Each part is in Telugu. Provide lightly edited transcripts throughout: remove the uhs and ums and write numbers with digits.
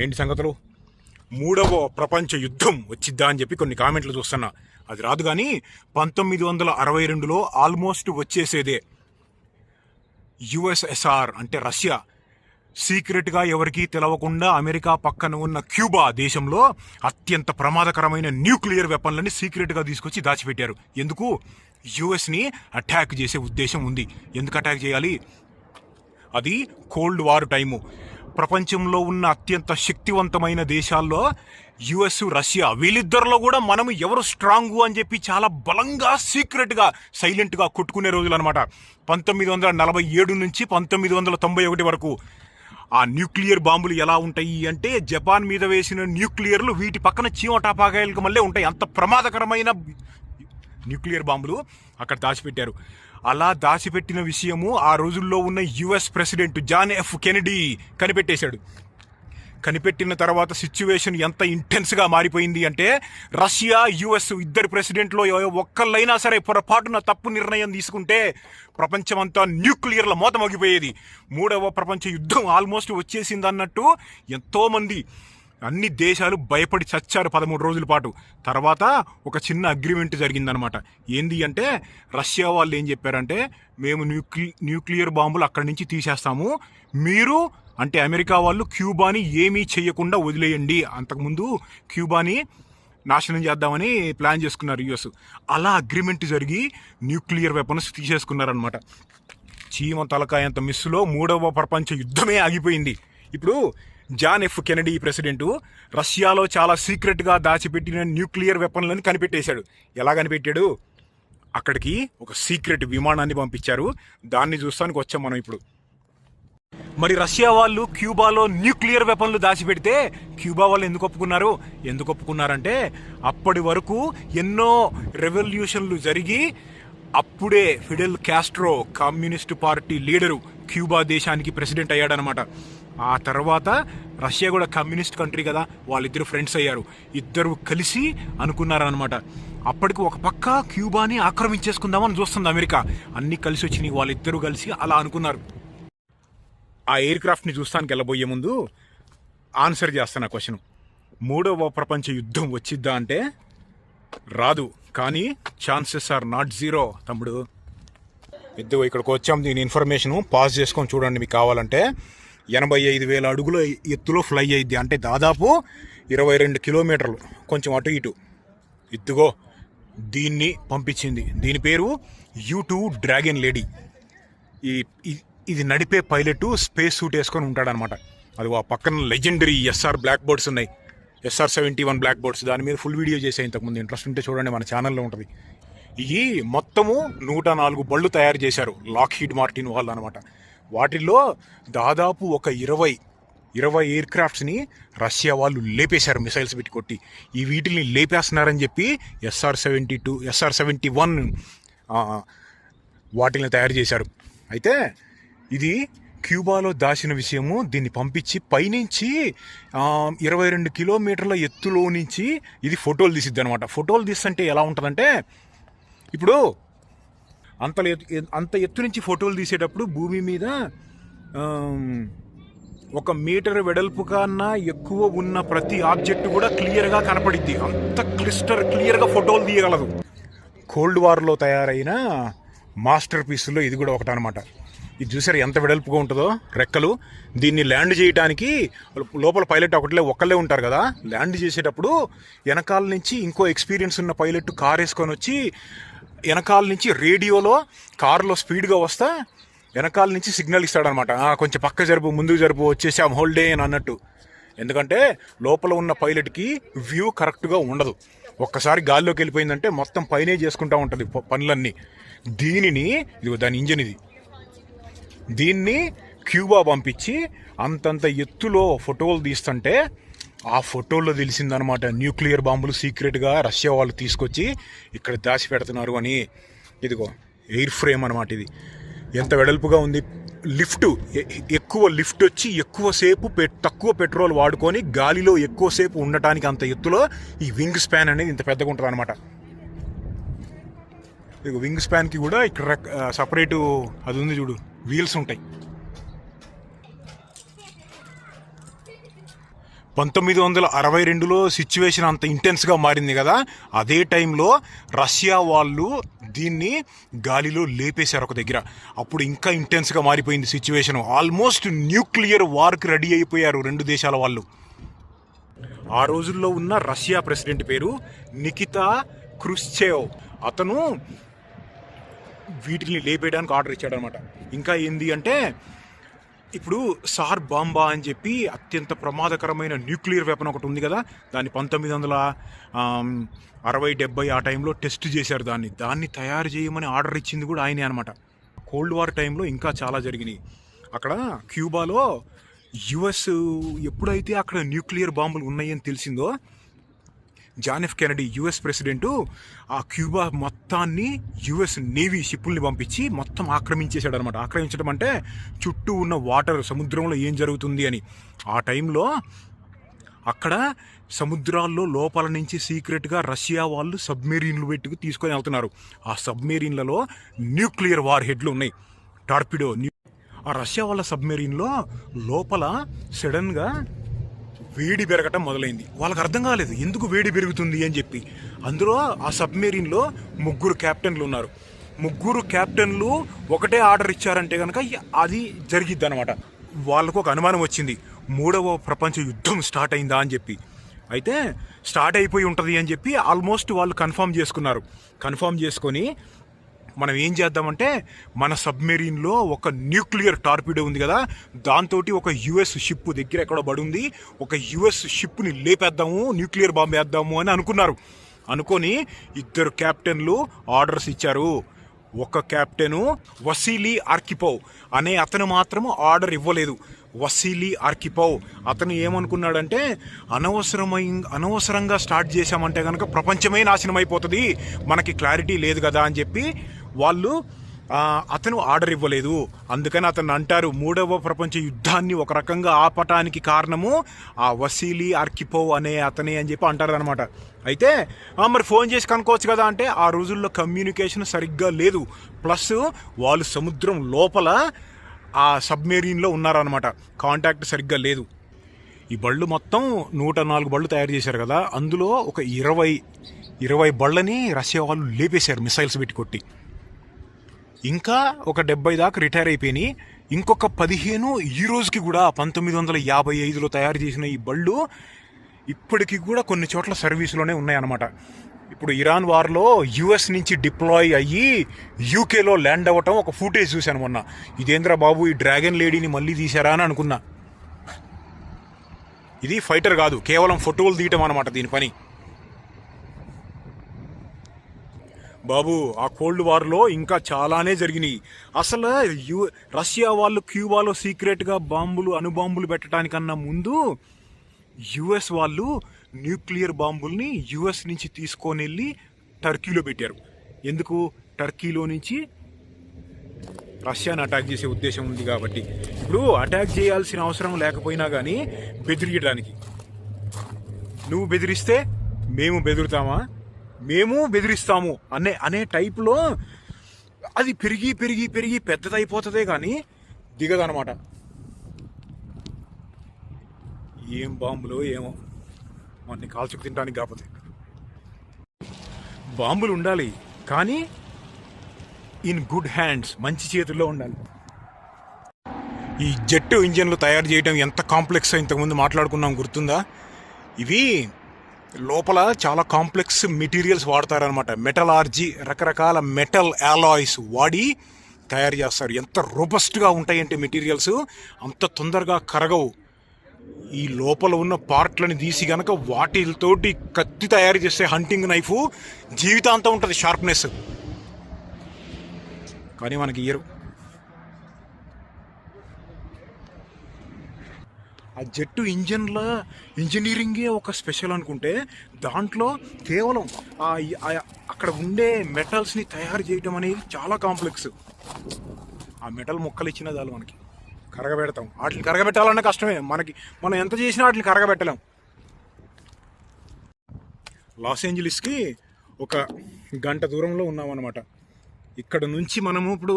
ఏంటి సంగతులు? మూడవ ప్రపంచ యుద్ధం వచ్చిద్దా అని చెప్పి కొన్ని కామెంట్లు చూస్తున్నా. అది రాదు కానీ 1962లో ఆల్మోస్ట్ వచ్చేసేదే. యుఎస్ఎస్ఆర్ అంటే రష్యా సీక్రెట్గా ఎవరికీ తెలవకుండా అమెరికా పక్కన ఉన్న క్యూబా దేశంలో అత్యంత ప్రమాదకరమైన న్యూక్లియర్ వెపన్లని సీక్రెట్గా తీసుకొచ్చి దాచిపెట్టారు. ఎందుకు? యుఎస్ని అటాక్ చేసే ఉద్దేశం ఉంది. ఎందుకు అటాక్ చేయాలి? అది కోల్డ్ వార్ టైము. ప్రపంచంలో ఉన్న అత్యంత శక్తివంతమైన దేశాల్లో యుఎస్, రష్యా వీళ్ళిద్దరిలో కూడా మనం ఎవరు స్ట్రాంగు అని చెప్పి చాలా బలంగా సీక్రెట్గా సైలెంట్గా కొట్టుకునే రోజులు అనమాట. 1947 నుంచి 1991 వరకు. ఆ న్యూక్లియర్ బాంబులు ఎలా ఉంటాయి అంటే జపాన్ మీద వేసిన న్యూక్లియర్లు వీటి పక్కన చీమటాపాకాయలకు మళ్ళీ ఉంటాయి. అంత ప్రమాదకరమైన న్యూక్లియర్ బాంబులు అక్కడ దాచిపెట్టారు. అలా దాచిపెట్టిన విషయము ఆ రోజుల్లో ఉన్న US president John F Kennedy కనిపెట్టేశాడు. కనిపెట్టిన తర్వాత సిచ్యువేషన్ ఎంత ఇంటెన్స్గా మారిపోయింది అంటే రష్యా, యుఎస్ ఇద్దరు ప్రెసిడెంట్లో ఒక్కళ్ళైనా సరే పొరపాటున తప్పు నిర్ణయం తీసుకుంటే ప్రపంచమంతా న్యూక్లియర్ల మోత మోగిపోయేది. మూడవ ప్రపంచ యుద్ధం ఆల్మోస్ట్ వచ్చేసింది అన్నట్టు ఎంతోమంది అన్ని దేశాలు భయపడి చచ్చారు 13 రోజుల పాటు. తర్వాత ఒక చిన్న అగ్రిమెంట్ జరిగిందనమాట. ఏంది అంటే రష్యా వాళ్ళు ఏం చెప్పారంటే మేము న్యూక్లియర్ బాంబులు అక్కడి నుంచి తీసేస్తాము, మీరు అంటే అమెరికా వాళ్ళు క్యూబాని ఏమీ చేయకుండా వదిలేయండి. అంతకుముందు క్యూబాని నాశనం చేద్దామని ప్లాన్ చేసుకున్నారు యుఎస్. అలా అగ్రిమెంట్ జరిగి న్యూక్లియర్ వెపన్స్ తీసేసుకున్నారనమాట. చీమ తలకాయంత మిస్సులో మూడవ ప్రపంచ యుద్ధమే ఆగిపోయింది. ఇప్పుడు జాన్ ఎఫ్ కెనడీ ప్రెసిడెంట్ రష్యాలో చాలా సీక్రెట్గా దాచిపెట్టిన న్యూక్లియర్ వెపన్లను కనిపెట్టేశాడు. ఎలా కనిపెట్టాడు? అక్కడికి ఒక సీక్రెట్ విమానాన్ని పంపించారు. దాన్ని చూస్తానికి వచ్చాం మనం ఇప్పుడు. మరి రష్యా వాళ్ళు క్యూబాలో న్యూక్లియర్ వెపన్లు దాచిపెడితే క్యూబా వాళ్ళు ఎందుకు ఒప్పుకున్నారు? ఎందుకు ఒప్పుకున్నారంటే అప్పటి వరకు ఎన్నో రెవల్యూషన్లు జరిగి అప్పుడే Fidel Castro communist party leader Cuba దేశానికి ప్రెసిడెంట్ అయ్యాడనమాట. ఆ తర్వాత రష్యా కూడా కమ్యూనిస్ట్ కంట్రీ కదా, వాళ్ళిద్దరు ఫ్రెండ్స్ అయ్యారు. ఇద్దరు కలిసి అనుకున్నారనమాట. అప్పటికి ఒక పక్క క్యూబాని ఆక్రమించేసుకుందామని చూస్తుంది అమెరికా. అన్నీ కలిసి వచ్చినాయి, వాళ్ళిద్దరూ కలిసి అలా అనుకున్నారు. ఆ ఎయిర్ క్రాఫ్ట్ని చూస్తానికి వెళ్ళబోయే ముందు ఆన్సర్ చేస్తాను ఆ క్వశ్చన్. మూడవ ప్రపంచ యుద్ధం వచ్చిద్దా అంటే రాదు, కానీ ఛాన్సెస్ ఆర్ నాట్ జీరో తమ్ముడు. ఇక్కడికి వచ్చాం. దీని ఇన్ఫర్మేషను పాస్ చేసుకొని చూడండి మీకు కావాలంటే. 85,000 అడుగుల ఎత్తులో ఫ్లై అయ్యిద్ది, అంటే దాదాపు 22 కిలోమీటర్లు, కొంచెం అటు ఇటు. ఇదిగో దీన్ని పంపించింది. దీని పేరు U2 డ్రాగన్ లేడీ. ఇది నడిపే పైలట్ స్పేస్ సూట్ వేసుకొని ఉంటాడనమాట. అది ఆ పక్కన లెజెండరీ SR బ్లాక్ బర్డ్స్ ఉన్నాయి, SR-71 బ్లాక్ బర్డ్స్. దాని మీద ఫుల్ వీడియో చేసే ఇంతకుముందు. ఇంట్రెస్ట్ ఉంటే చూడండి, మన ఛానల్లో ఉంటుంది. ఇవి మొత్తము 104 బళ్ళు తయారు చేశారు లాక్హీడ్ మార్టిన్ వాళ్ళు అనమాట. వాటిల్లో దాదాపు ఒక 20 ఎయిర్ క్రాఫ్ట్స్ని రష్యా వాళ్ళు లేపేశారు మిసైల్స్ పెట్టి కొట్టి. ఈ వీటిని లేపేస్తున్నారని చెప్పి SR-71 వాటిని తయారు చేశారు. అయితే ఇది క్యూబాలో దాచిన విషయము. దీన్ని పంపించి పైనుంచి 22 కిలోమీటర్ల ఎత్తులో నుంచి ఇది ఫోటోలు తీసిద్ది అనమాట. ఫోటోలు తీస్తుంటే ఎలా ఉంటుందంటే, ఇప్పుడు అంత ఎత్తు నుంచి ఫోటోలు తీసేటప్పుడు భూమి మీద 1 మీటర్ వెడల్పు కన్నా ఎక్కువ ఉన్న ప్రతి ఆబ్జెక్ట్ కూడా క్లియర్గా కనపడిద్ది. అంత క్లియర్గా ఫోటోలు తీయగలదు. కోల్డ్ వార్లో తయారైన మాస్టర్ పీస్లో ఇది కూడా ఒకటనమాట. ఇది చూసారు ఎంత వెడల్పుగా ఉంటుందో రెక్కలు. దీన్ని ల్యాండ్ చేయడానికి లోపల పైలట్ ఒక్కళ్ళే ఉంటారు కదా. ల్యాండ్ చేసేటప్పుడు వెనకాల నుంచి ఇంకో ఎక్స్పీరియన్స్ ఉన్న పైలట్ కార్ వేసుకొని వచ్చి వెనకాల నుంచి రేడియోలో కారులో స్పీడ్గా వస్తా వెనకాల నుంచి సిగ్నల్ ఇస్తాడనమాట. కొంచెం పక్క జరుపు, ముందుకు జరుపు, వచ్చేసాం హోల్డే అని అన్నట్టు. ఎందుకంటే లోపల ఉన్న పైలట్కి వ్యూ కరెక్ట్గా ఉండదు. ఒక్కసారి గాల్లోకి వెళ్ళిపోయిందంటే మొత్తం పైనే చేసుకుంటూ ఉంటుంది పనులన్నీ. దాని ఇంజన్ ఇది. దీన్ని క్యూబా పంపించి అంతంత ఎత్తులో ఫోటోలు తీస్తుంటే ఆ ఫోటోల్లో తెలిసిందనమాట న్యూక్లియర్ బాంబులు సీక్రెట్గా రష్యా వాళ్ళు తీసుకొచ్చి ఇక్కడ దాచి పెడుతున్నారు అని. ఇదిగో ఎయిర్ ఫ్రేమ్ అనమాట. ఇది ఎంత వెడల్పుగా ఉంది. ఎక్కువ లిఫ్ట్ వచ్చి ఎక్కువసేపు తక్కువ పెట్రోల్ వాడుకొని గాలిలో ఎక్కువసేపు ఉండటానికి అంత ఎత్తులో ఈ వింగ్ స్పాన్ అనేది ఇంత పెద్దగా ఉంటుంది అనమాట. ఇక వింగ్ స్పాన్కి కూడా ఇక్కడ సపరేటు అది ఉంది చూడు, వీల్స్ ఉంటాయి. 1962లో సిచ్యువేషన్ అంత ఇంటెన్స్గా మారింది కదా, అదే టైంలో రష్యా వాళ్ళు దీన్ని గాలిలో లేపేశారు ఒక దగ్గర. అప్పుడు ఇంకా ఇంటెన్స్గా మారిపోయింది సిచ్యువేషన్. ఆల్మోస్ట్ న్యూక్లియర్ వార్కి రెడీ అయిపోయారు రెండు దేశాల వాళ్ళు. ఆ రోజుల్లో ఉన్న రష్యా ప్రెసిడెంట్ పేరు నికితా క్రుష్చేవ్. అతను వీటిని లేపేయడానికి ఆర్డర్ ఇచ్చాడనమాట. ఇంకా ఏంది అంటే, ఇప్పుడు సార్ బాంబా అని చెప్పి అత్యంత ప్రమాదకరమైన న్యూక్లియర్ వెపన్ ఒకటి ఉంది కదా, దాన్ని 1960-70 ఆ టైంలో టెస్ట్ చేశారు. దాన్ని తయారు చేయమని ఆర్డర్ ఇచ్చింది కూడా ఆయనే అనమాట. కోల్డ్ వార్ టైంలో ఇంకా చాలా జరిగినాయి. అక్కడ క్యూబాలో యుఎస్ ఎప్పుడైతే అక్కడ న్యూక్లియర్ బాంబులు ఉన్నాయని తెలిసిందో, John F Kennedy US president ఆ క్యూబా మొత్తాన్ని యుఎస్ నేవీ షిప్పుల్ని పంపించి మొత్తం ఆక్రమించేశాడు అనమాట. ఆక్రమించడం అంటే చుట్టూ ఉన్న వాటర్, సముద్రంలో ఏం జరుగుతుంది అని. ఆ టైంలో అక్కడ సముద్రాల్లో లోపల నుంచి సీక్రెట్గా రష్యా వాళ్ళు సబ్మెరీన్లు పెట్టుకు తీసుకొని వెళ్తున్నారు. ఆ సబ్మెరీన్లలో న్యూక్లియర్ వార్ హెడ్లు ఉన్నాయి, టార్పిడో. ఆ రష్యా వాళ్ళ సబ్మెరీన్లో లోపల సడన్గా వేడి పెరగటం మొదలైంది. వాళ్ళకి అర్థం కాలేదు ఎందుకు వేడి పెరుగుతుంది అని చెప్పి. అందులో ఆ సబ్మెరీన్లో 3 క్యాప్టెన్లు ఉన్నారు. 3 క్యాప్టెన్లు ఒకటే ఆర్డర్ ఇచ్చారంటే కనుక అది జరిగిద్ది అనమాట. వాళ్ళకు ఒక అనుమానం వచ్చింది, 3వ ప్రపంచ యుద్ధం స్టార్ట్ అయిందా అని చెప్పి. అయితే స్టార్ట్ అయిపోయి ఉంటుంది అని చెప్పి ఆల్మోస్ట్ వాళ్ళు కన్ఫర్మ్ చేసుకున్నారు. కన్ఫర్మ్ చేసుకొని మనం ఏం చేద్దామంటే, మన సబ్మెరీన్లో ఒక న్యూక్లియర్ టార్పిడో ఉంది కదా, దాంతో ఒక యుఎస్ షిప్ దగ్గర ఎక్కడో పడుంది, ఒక యుఎస్ షిప్ని లేపేద్దాము, న్యూక్లియర్ బాంబు వేద్దాము అని అనుకున్నారు. అనుకొని 2 క్యాప్టెన్లు ఆర్డర్స్ ఇచ్చారు. ఒక క్యాప్టెను వసీలీ ఆర్కిపోవ్ అనే అతను మాత్రము ఆర్డర్ ఇవ్వలేదు. వసీలీ ఆర్కిపోవ్ అతను ఏమనుకున్నాడంటే, అనవసరంగా స్టార్ట్ చేశామంటే కనుక ప్రపంచమే నాశనం అయిపోతుంది, మనకి క్లారిటీ లేదు కదా అని చెప్పి అతను ఆర్డర్ ఇవ్వలేదు. అందుకని అతను అంటారు, 3వ ప్రపంచ యుద్ధాన్ని ఒక రకంగా ఆపటానికి కారణము ఆ వసీలీ ఆర్కిపోవ్ అనే అతనే అని చెప్పి అంటారు అనమాట. అయితే మరి ఫోన్ చేసి కనుక్కోవచ్చు కదా అంటే, ఆ రోజుల్లో కమ్యూనికేషన్ సరిగ్గా లేదు, ప్లస్ వాళ్ళు సముద్రం లోపల ఆ సబ్మెరీన్లో ఉన్నారనమాట, కాంటాక్ట్ సరిగ్గా లేదు. ఈ బళ్ళు మొత్తం 104 బళ్ళు తయారు చేశారు కదా, అందులో ఒక 20 బళ్ళని రష్యా వాళ్ళు లేపేశారు మిసైల్స్ పెట్టి కొట్టి. ఇంకా ఒక 70 దాకా రిటైర్ అయిపోయినాయి. ఇంకొక 15 ఈ రోజుకి కూడా 1955లో తయారు చేసిన ఈ బళ్ళు ఇప్పటికి కూడా కొన్ని చోట్ల సర్వీసులోనే ఉన్నాయన్నమాట. ఇప్పుడు ఇరాన్ వార్లో యుఎస్ నుంచి డిప్లాయ్ అయ్యి యూకేలో ల్యాండ్ అవ్వటం ఒక ఫుటేజ్ చూశాను మొన్న. ఇదేంద్ర బాబు, ఈ డ్రాగన్ లేడీని మళ్ళీ తీశారా అని అనుకున్నా. ఇది ఫైటర్ కాదు, కేవలం ఫోటోలు తీయటం అనమాట దీని పని. బాబు, ఆ కోల్డ్ వార్లో ఇంకా చాలానే జరిగినాయి. అసలు రష్యా వాళ్ళు క్యూబాలో సీక్రెట్గా అణుబాంబులు పెట్టడానికన్నా ముందు యుఎస్ వాళ్ళు న్యూక్లియర్ బాంబుల్ని యుఎస్ నుంచి తీసుకొని వెళ్ళి టర్కీలో పెట్టారు. ఎందుకు? టర్కీలో నుంచి రష్యాని అటాక్ చేసే ఉద్దేశం ఉంది కాబట్టి. ఇప్పుడు అటాక్ చేయాల్సిన అవసరం లేకపోయినా కానీ బెదిరియడానికి, నువ్వు బెదిరిస్తే మేము బెదురుతామా, మేము బెదిరిస్తాము అనే టైప్లో అది పెరిగి పెరిగి పెరిగి పెద్దదైపోతుందే కానీ దిగదనమాట. ఏం బాంబులో ఏమో, వాటిని కాల్చుకు తినడానికి కాకపోతే. బాంబులు ఉండాలి కానీ ఇన్ గుడ్ హ్యాండ్స్, మంచి చేతుల్లో ఉండాలి. ఈ జెట్ ఇంజన్లు తయారు చేయడం ఎంత కాంప్లెక్స్, ఇంతకుముందు మాట్లాడుకున్నాం గుర్తుందా? ఇవి లోపల చాలా కాంప్లెక్స్ మెటీరియల్స్ వాడతారనమాట. మెటలార్జీ, రకరకాల మెటల్ అలాయ్స్ వాడి తయారు చేస్తారు. ఎంత రోబస్ట్గా ఉంటాయంటే మెటీరియల్స్, అంత తొందరగా కరగవు. ఈ లోపల ఉన్న పార్ట్లని తీసి గనక వాటితోటి కత్తి తయారు చేస్తే హంటింగ్ నైఫ్ జీవితాంతం ఉంటుంది షార్ప్నెస్. కానీ మనకి ఇయరు. ఆ జెట్టు ఇంజనీరింగే ఒక స్పెషల్ అనుకుంటే, దాంట్లో కేవలం అక్కడ ఉండే మెటల్స్ని తయారు చేయడం అనేది చాలా కాంప్లెక్స్. ఆ మెటల్ మొక్కలు ఇచ్చిన చాలు మనకి కరగబెడతాం. వాటిని కరగబెట్టాలన్నా కష్టమే మనకి, మనం ఎంత చేసినా వాటిని కరగబెట్టలేం. లాస్ ఏంజలీస్కి ఒక గంట దూరంలో ఉన్నామన్నమాట. ఇక్కడ నుంచి మనము ఇప్పుడు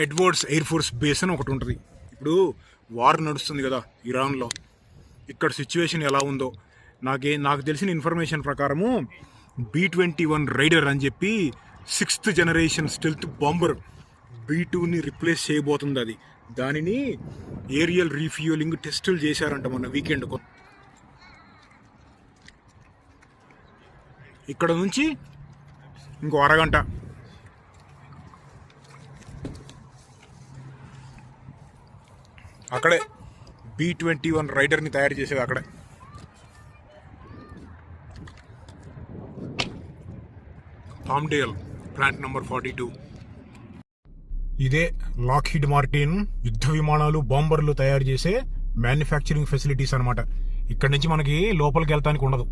ఎడ్వర్డ్స్ ఎయిర్ ఫోర్స్ బేస్ అని ఒకటి ఉంటుంది. ఇప్పుడు వార్ నడుస్తుంది కదా ఇరాన్లో, ఇక్కడ సిచ్యువేషన్ ఎలా ఉందో నాకు తెలిసిన ఇన్ఫర్మేషన్ ప్రకారము B-21 రైడర్ అని చెప్పి 6th జనరేషన్ స్టెల్త్ బాంబర్ B-2ని రిప్లేస్ చేయబోతుంది. అది దానిని ఏరియల్ రీఫ్యూయలింగ్ టెస్టులు చేశారంట మొన్న వీకెండ్. ఇక్కడ నుంచి ఇంకో అరగంట అక్కడే B-21 రైడర్ని తయారు చేసేది అక్కడే. థామ్డేల్ ప్లాంట్ నెంబర్ 42. ఇదే లాక్హీడ్ మార్టిన్ యుద్ధ విమానాలు బాంబర్లు తయారు చేసే మ్యానుఫ్యాక్చరింగ్ ఫెసిలిటీస్ అనమాట. ఇక్కడ నుంచి మనకి లోపలికి వెళ్తానికి ఉండదు.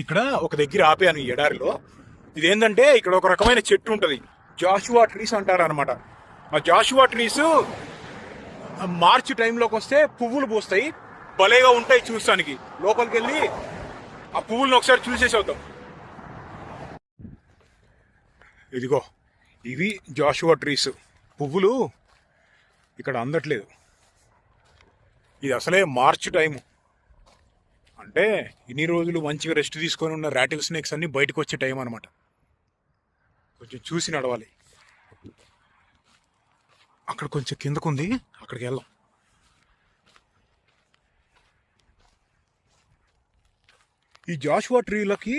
ఇక్కడ ఒక దగ్గర ఆపాను ఈ ఎడారిలో. ఇదేంటంటే ఇక్కడ ఒక రకమైన చెట్టు ఉంటుంది, జాషువా ట్రీస్ అంటారు అనమాట. ఆ జాషువా ట్రీస్ మార్చి టైంలోకి వస్తే పువ్వులు పూస్తాయి, భలేగా ఉంటాయి చూస్తానికి. లోపలికి వెళ్ళి ఆ పువ్వులను ఒకసారి చూసేసి వద్దాం. ఇదిగో ఇవి జాషువా ట్రీస్. పువ్వులు ఇక్కడ అందట్లేదు. ఇది అసలే మార్చి టైము, అంటే ఇన్ని రోజులు మంచిగా రెస్ట్ తీసుకొని ఉన్న రాటిల్ స్నేక్స్ అన్ని బయటకు వచ్చే టైం అనమాట. కొంచెం చూసి నడవాలి. అక్కడ కొంచెం కిందకుంది, అక్కడికి వెళ్దాం. ఈ జాషువా ట్రీలకి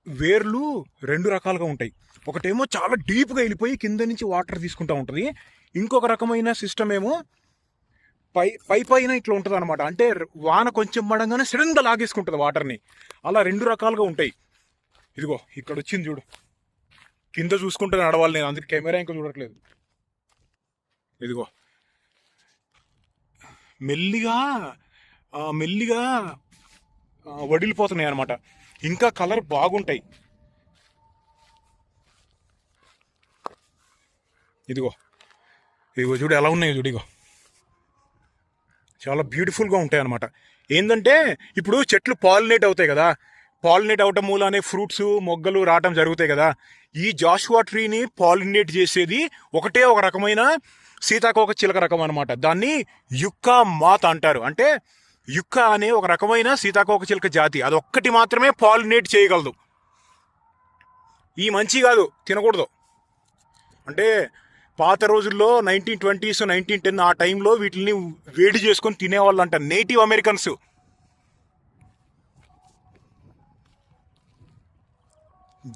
వేర్లు 2 రకాలుగా ఉంటాయి. ఒకటేమో చాలా డీప్గా వెళ్ళిపోయి కింద నుంచి వాటర్ తీసుకుంటూ ఉంటుంది. ఇంకొక రకమైన సిస్టమ్ ఏమో పైన ఇట్లా ఉంటుంది అనమాట. అంటే వాన కొంచెం పడంగానే సడన్గా లాగేసుకుంటుంది వాటర్ని. అలా 2 రకాలుగా ఉంటాయి. ఇదిగో ఇక్కడ వచ్చింది చూడు, కింద చూసుకుంటే నడవాలి నేను, అందుకే కెమెరా ఇంకా చూడట్లేదు. ఇదిగో మెల్లిగా మెల్లిగా వడిలిపోతున్నాయి అనమాట. ఇంకా కలర్ బాగుంటాయి. ఇదిగో ఇదిగో చూడు ఎలా ఉన్నాయో చూడు. ఇగో చాలా బ్యూటిఫుల్గా ఉంటాయి అనమాట. ఏంటంటే ఇప్పుడు చెట్లు పాలినేట్ అవుతాయి కదా, పాలినేట్ అవటం మూలానే ఫ్రూట్స్ మొగ్గలు రావటం జరుగుతాయి కదా. ఈ జాషువా ట్రీని పాలినేట్ చేసేది ఒకటే ఒక రకమైన సీతాకోక చిలక రకం అనమాట. దాన్ని యుక్కా మాత్ అంటారు. అంటే యుక్కా అనే ఒక రకమైన సీతాకోక చిలక జాతి, అదొక్కటి మాత్రమే పాలినేట్ చేయగలదు. ఈ మంచి కాదు, తినకూడదు. అంటే పాత రోజుల్లో 1920s 1910 ఆ టైంలో వీటిని వేడి చేసుకొని తినేవాళ్ళు అంట నేటివ్ అమెరికన్స్.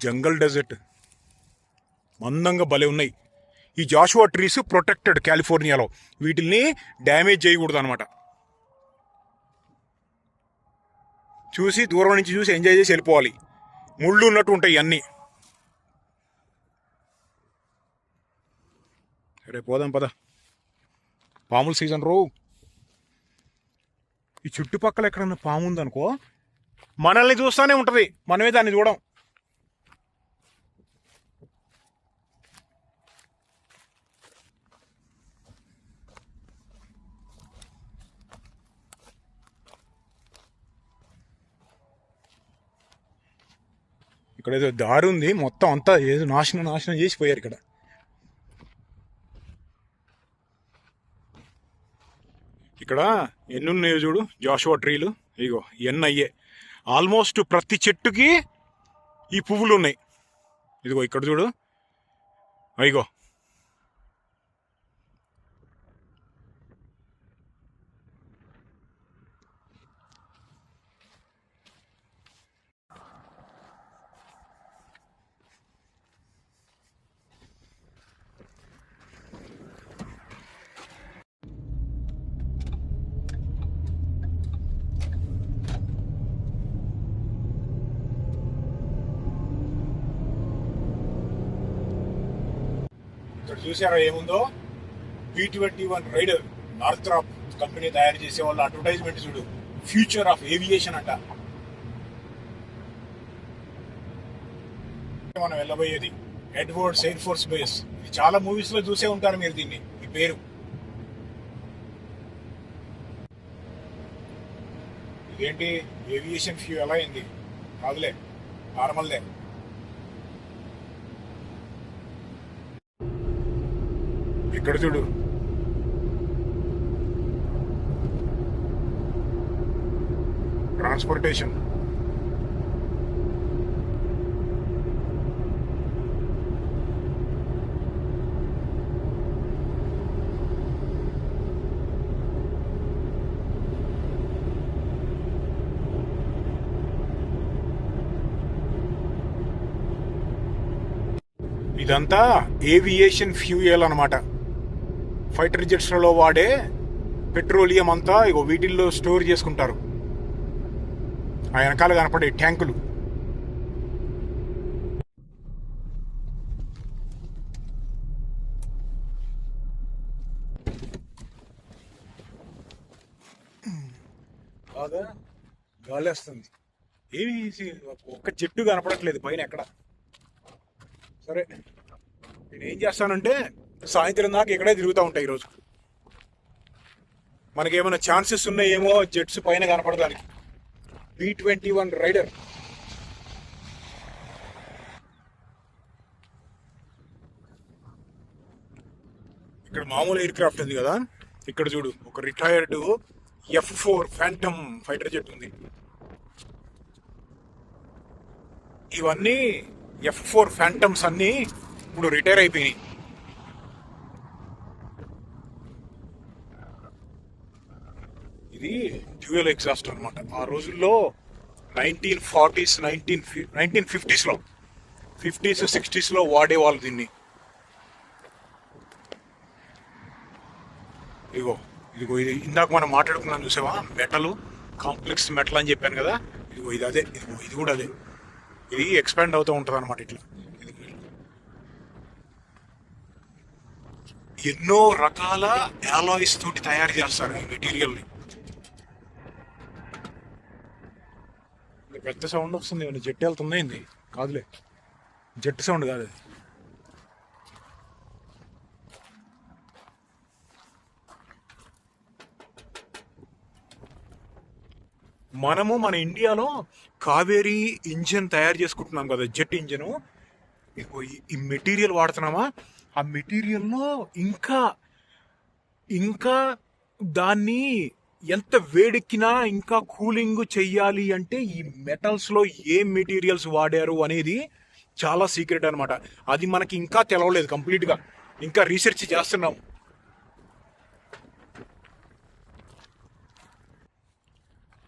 జంగల్ డెజర్ట్ మందంగా భలే ఉన్నాయి. ఈ జాషువా ట్రీస్ ప్రొటెక్టెడ్ కాలిఫోర్నియాలో, వీటిని డ్యామేజ్ చేయకూడదు అనమాట. చూసి దూరం నుంచి చూసి ఎంజాయ్ చేసి వెళ్ళిపోవాలి. ముళ్ళు ఉన్నట్టు ఉంటాయి అన్నీ. సరే పోదాం పద, పాముల సీజన్ రో. ఈ చుట్టుపక్కల ఎక్కడన్నా పాము ఉందనుకో మనల్ని చూస్తూనే ఉంటుంది, మనమే దాన్ని చూడం. ఇక్కడ ఏదో దారి ఉంది, మొత్తం అంతా ఏదో నాశనం చేసిపోయారు ఇక్కడ. ఇక్కడ ఎన్ని ఉన్నాయో చూడు జాషువా ట్రీలు. ఇగో ఎన్ని అయ్యే, ఆల్మోస్ట్ ప్రతి చెట్టుకి ఈ పువ్వులు ఉన్నాయి. ఇదిగో ఇక్కడ చూడు, ఇగో చూసారా ఏముందో. B-21 రైడర్ నార్థ్రాప్ కంపెనీ తయారు చేసే వాళ్ళ అడ్వర్టైజ్మెంట్ చూడు, ఫ్యూచర్ ఆఫ్ ఏవియేషన్ అంట. మనం వెళ్ళబోయేది ఎడ్వర్డ్స్ ఎయిర్ ఫోర్స్ బేస్. ఇది చాలా మూవీస్ లో చూసే ఉంటారు మీరు దీన్ని, ఈ పేరు. ఇదేంటి ఏవియేషన్ ఫ్యూ ఎలా అయింది? కాదులే, నార్మల్దే. ఇక్కడ చూడు, ట్రాన్స్పోర్టేషన్. ఇదంతా ఏవియేషన్ ఫ్యూయల్ అనమాట. ఫైటర్ జెట్స్లలో వాడే పెట్రోలియం అంతా ఇగో వీటిల్లో స్టోర్ చేసుకుంటారు. ఆ వెనకాల కనపడే ట్యాంకులు. బాగా గాలి వస్తుంది. ఏమి ఒక్క చెట్టు కనపడట్లేదు పైన ఎక్కడ. సరే, నేను ఏం చేస్తానంటే సాయంత్రం దాకా ఇక్కడే తిరుగుతూ ఉంటాయి. ఈరోజు మనకేమైనా ఛాన్సెస్ ఉన్నాయేమో జెట్స్ పైన కనపడడానికి. B-21 rider. ఇక్కడ మామూలు ఎయిర్ క్రాఫ్ట్ ఉంది కదా, ఇక్కడ చూడు ఒక retired F-4 phantom fighter jet ఉంది. ఇవన్నీ F-4 ఫ్యాంటమ్స్ అన్నీ ఇప్పుడు రిటైర్ అయిపోయినాయి. ఇది డ్యూయల్ ఎగ్జాస్ట్ అనమాట. ఆ రోజుల్లో 1940s 1950s 50s 60s వాడేవాళ్ళు దీన్ని. ఇదిగో ఇదిగో ఇది ఇందాక మనం మాట్లాడుకున్నాం చూసావా, మెటల్, కాంప్లెక్స్ మెటల్ అని చెప్పాను కదా. ఇదిగో ఇది అదే, ఇదిగో ఇది కూడా అదే. ఇది ఎక్స్పాండ్ అవుతూ ఉంటుంది అనమాట. ఇట్లా ఎన్నో రకాల అలాయ్స్ తోటి తయారు చేస్తారు ఈ మెటీరియల్ని. పెద్ద సౌండ్ వస్తుంది. ఏమైనా జెట్ వెళ్తుందేంది? కాదులే, జెట్ సౌండ్ కాదు అది. మనము మన ఇండియాలో కావేరీ ఇంజన్ తయారు చేసుకుంటున్నాం కదా, జెట్ ఇంజను. ఈ మెటీరియల్ వాడుతున్నామా, ఆ మెటీరియల్లో ఇంకా ఇంకా దాన్ని ఎంత వేడెక్కినా ఇంకా కూలింగ్ చెయ్యాలి అంటే ఈ మెటల్స్లో ఏం మెటీరియల్స్ వాడారు అనేది చాలా సీక్రెట్ అనమాట. అది మనకి ఇంకా తెలవలేదు కంప్లీట్గా, ఇంకా రీసెర్చ్ చేస్తున్నాం.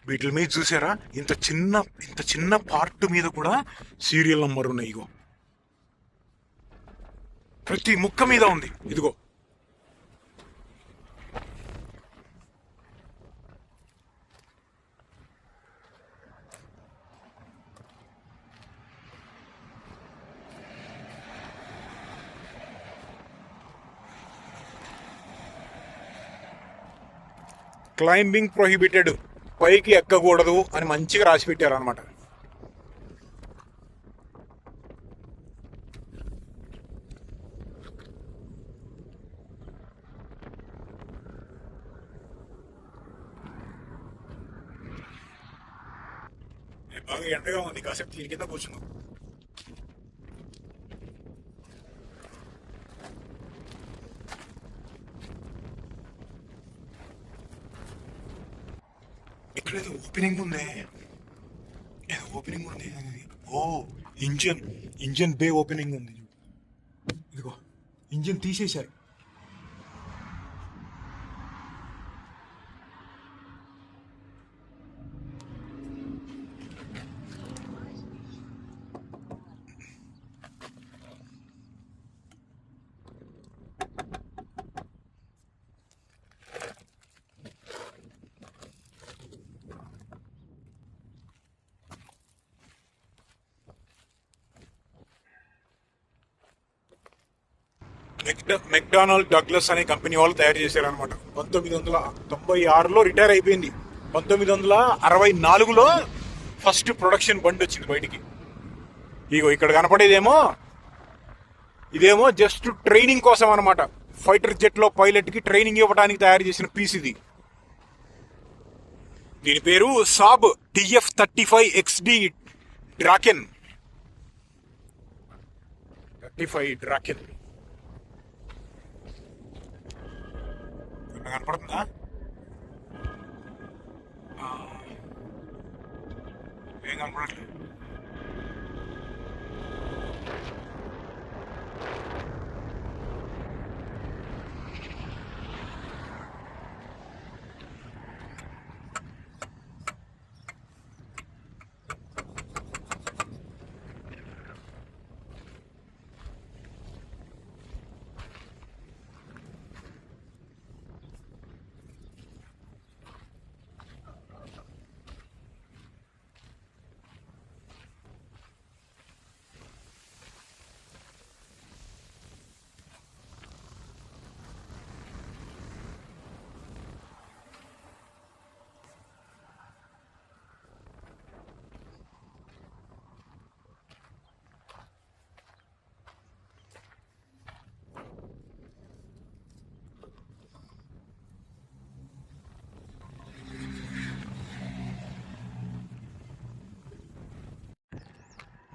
వీటి మీద చూసారా, ఇంత చిన్న పార్ట్ మీద కూడా సీరియల్ నంబర్ ఉన్నాయి. ఇగో ప్రతి ముక్క మీద ఉంది. ఇదిగో క్లైంబింగ్ ప్రొహిబిటెడ్, పైకి ఎక్కకూడదు అని మంచిగా రాసి పెట్టారు అనమాట. బాగా ఎండగా ఉంది, కాసేపు దీని కింద కూర్చున్నాం. ఇక్కడ ఏదో ఓపెనింగ్ ఉంది, ఏదో ఓపెనింగ్ ఉంది. ఓ ఇంజన్ బే ఓపెనింగ్ ఉంది. ఇదిగో ఇంజన్ తీసేశారు. మెక్డానల్డ్ డగ్లస్ అనే కంపెనీ వాళ్ళు తయారు చేశారు అనమాట. 1996లో రిటైర్ అయిపోయింది. 1964లో ఫస్ట్ ప్రొడక్షన్ బండి వచ్చింది బయటికి. ఇగో ఇక్కడ కనపడేదేమో ఇదేమో జస్ట్ ట్రైనింగ్ కోసం అనమాట. ఫైటర్ జెట్లో పైలట్కి ట్రైనింగ్ ఇవ్వడానికి తయారు చేసిన పీస్ ఇది. దీని పేరు సాబ్ TF-35XD డ్రాకెన్. 35 డ్రాకెన్. కనపడుతుందా? ఏం కనపడట్లేదు.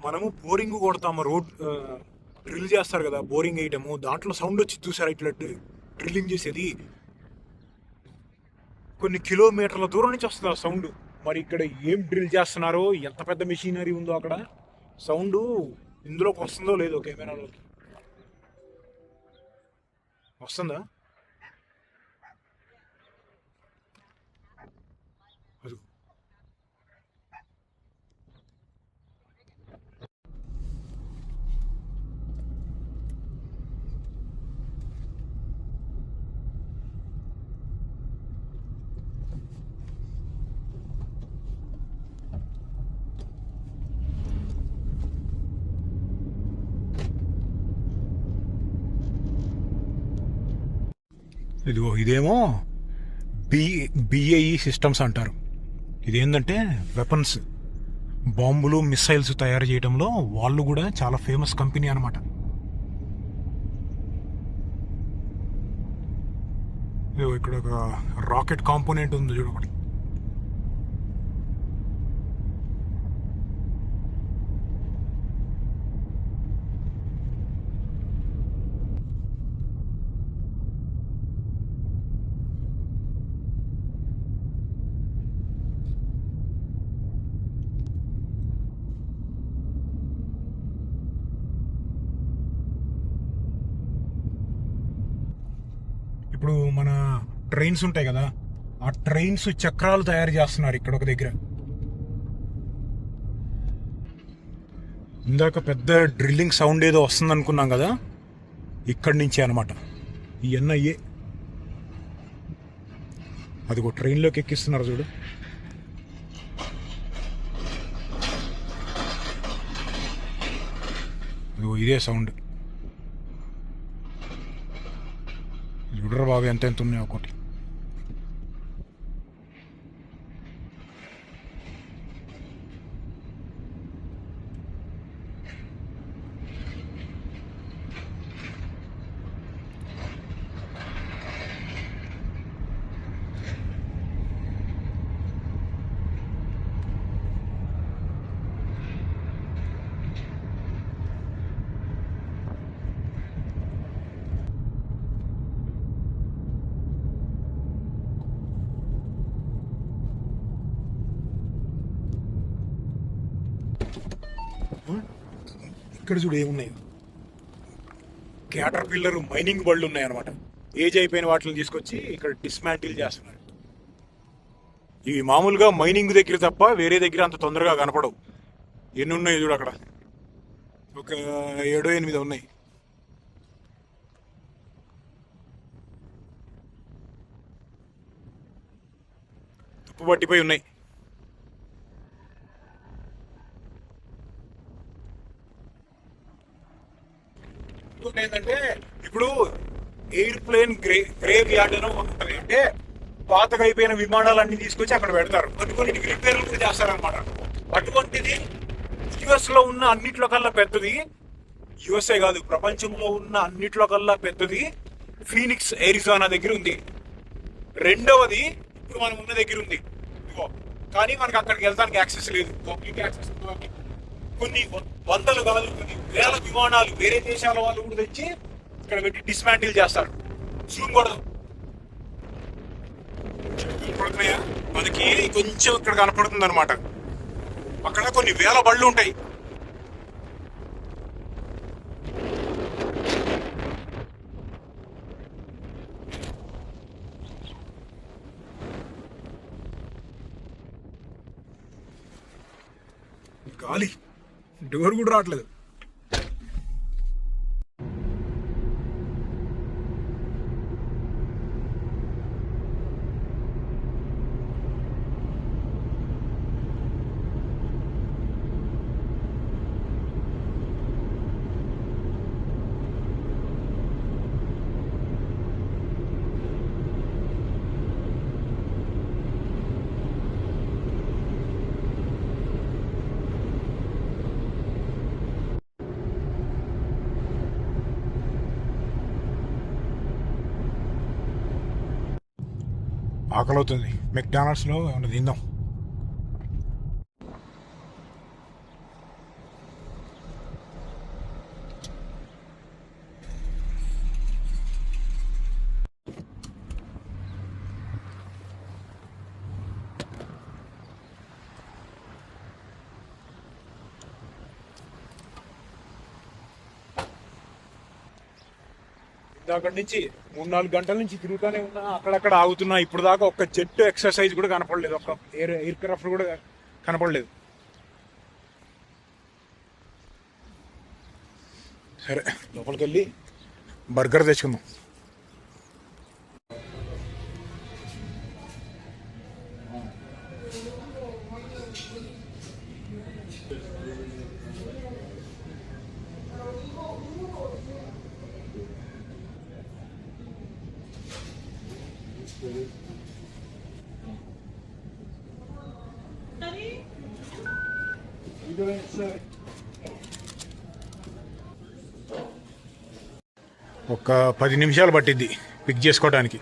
మనము బోరింగ్ కొడతాము, రోడ్ డ్రిల్ చేస్తారు కదా, బోరింగ్ వేయటము, దాంట్లో సౌండ్ వచ్చి చూసారా ఇట్లా డ్రిల్లింగ్ చేసేది కొన్ని కిలోమీటర్ల దూరం నుంచి వస్తుంది ఆ సౌండ్. మరి ఇక్కడ ఏం డ్రిల్ చేస్తున్నారో, ఎంత పెద్ద మెషినరీ ఉందో అక్కడ, సౌండ్ ఇందులోకి వస్తుందో లేదో, కెమెరాలోకి వస్తుందా? ఇదిగో ఇదేమో బిఏఈ సిస్టమ్స్ అంటారు. ఇదేంటంటే వెపన్స్, బాంబులు, మిస్సైల్స్ తయారు చేయడంలో వాళ్ళు కూడా చాలా ఫేమస్ కంపెనీ అనమాట. ఇక్కడ ఒక రాకెట్ కాంపోనెంట్ ఉంది చూడకూడదు. ఇప్పుడు మన ట్రైన్స్ ఉంటాయి కదా, ఆ ట్రైన్స్ చక్రాలు తయారు చేస్తున్నారు ఇక్కడ ఒక దగ్గర. ఇందాక పెద్ద డ్రిల్లింగ్ సౌండ్ ఏదో వస్తుంది అనుకున్నాం కదా, ఇక్కడి నుంచే అనమాట ఈ ఎన్ఐఏ. అదిగో ట్రైన్లోకి ఎక్కిస్తున్నారు చూడు. అదిగో ఇదే సౌండ్. చూడరా బాబు ఎంత ఎంత ఉన్నాయి ఒకటి. ఇక్కడ చూడు ఏమున్నాయి, క్యాటర్ పిల్లర్ మైనింగ్ బళ్ళు ఉన్నాయన్నమాట. ఏజ్ అయిపోయిన వాటిని తీసుకొచ్చి ఇక్కడ డిస్మాంటిల్ చేస్తున్నారు. ఇవి మామూలుగా మైనింగ్ దగ్గర తప్ప వేరే దగ్గర అంత తొందరగా కనపడవు. ఎన్ని ఉన్నాయి చూడు అక్కడ, ఒక 7-8 ఉన్నాయి. తుప్పు పట్టిపోయి ఉన్నాయి. ఏంటంటే ఇప్పుడు ఎయిర్ప్లేన్ గ్రేవ్ యార్డ్ అని ఉంటుంది. అంటే పాతగా అయిపోయిన విమానాలన్నీ తీసుకొచ్చి అక్కడ పెడతారు, అటువంటికి రిపేర్లు కూడా చేస్తారనమాట. అటువంటిది యుఎస్ లో ఉన్న అన్నిట్లో కల్లా పెద్దది, యుఎస్ఏ కాదు ప్రపంచంలో ఉన్న అన్నిట్లో కల్లా పెద్దది ఫీనిక్స్ ఎరిజోనా దగ్గర ఉంది. రెండవది ఇప్పుడు మనం ఉన్న దగ్గర ఉంది. కానీ మనకి అక్కడికి వెళ్తానికి యాక్సెస్ లేదు, పబ్లిక్ యాక్సెస్. కొన్ని వందలు కాదు, కొన్ని వేల విమానాలు వేరే దేశాల వాళ్ళు కూడా తెచ్చి ఇక్కడ పెట్టి డిస్మాంటిల్ చేస్తారు. జూమ్ కూడా కనపడుతున్నాయా మనకి? కొంచెం ఇక్కడ కనపడుతుంది అనమాట. అక్కడ కొన్ని వేల బళ్ళు ఉంటాయి. గాలి డోర్ కూడా రావట్లేదు. ఆకలి అవుతుంది. మెక్డానల్డ్స్లో ఏమన్నా తిందాం. అక్కడి నుంచి 3-4 గంటల నుంచి తిరుగుతూనే ఉన్నా, అక్కడక్కడ ఆగుతున్నా. ఇప్పుడు దాకా ఒక్క జెట్ ఎక్సర్సైజ్ కూడా కనపడలేదు, ఒక్క ఎయిర్ క్రాఫ్ట్ కూడా కనపడలేదు. సరే లోపలికి వెళ్ళి బర్గర్ తెచ్చుకుందాం. ఒక 10 నిమిషాలు పట్టిద్ది పిక్ చేసుకోవడానికి.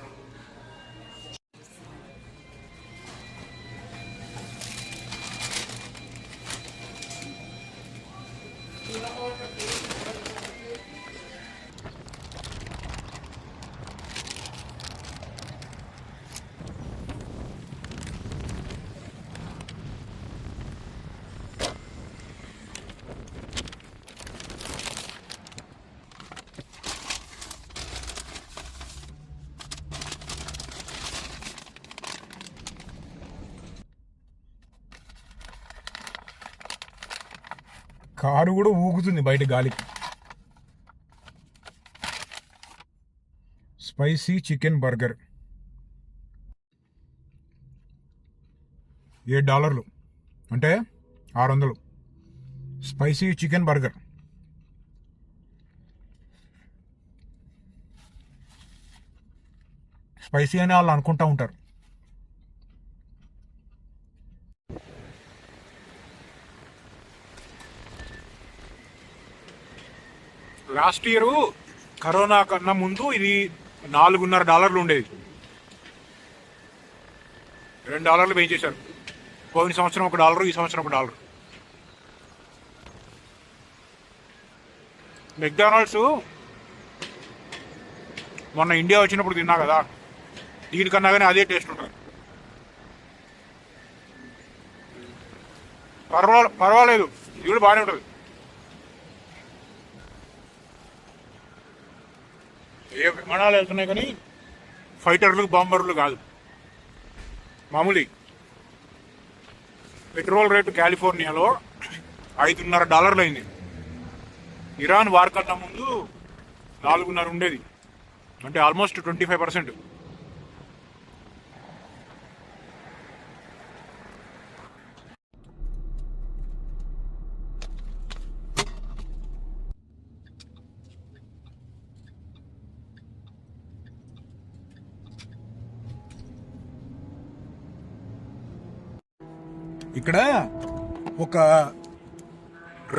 కారు కూడా ఊగుతుంది బయట గాలికి. స్పైసీ చికెన్ బర్గర్ $7 అంటే 600. Spicy chicken burger. స్పైసీ అని వాళ్ళు అనుకుంటా ఉంటారు. లాస్ట్ ఇయర్ కరోనా కన్నా ముందు ఇది $4.5 ఉండేది. $2 పెంచేశారు. పోయిన సంవత్సరం $1, ఈ సంవత్సరం $1. మెక్డానల్డ్స్ మొన్న ఇండియా వచ్చినప్పుడు తిన్నా కదా, దీనికన్నా కానీ అదే టేస్ట్ ఉంటుంది. పర్వాలేదు, ఇది కూడా బాగానే ఉంటుంది. ఏ విమానాలు వెళ్తున్నాయి కానీ ఫైటర్లు బాంబర్లు కాదు, మామూలు. పెట్రోల్ రేటు కాలిఫోర్నియాలో $5.5 అయింది. ఇరాన్ వార్ కన్నా ముందు 4.5 ఉండేది, అంటే ఆల్మోస్ట్ 25%. ఇక్కడ ఒక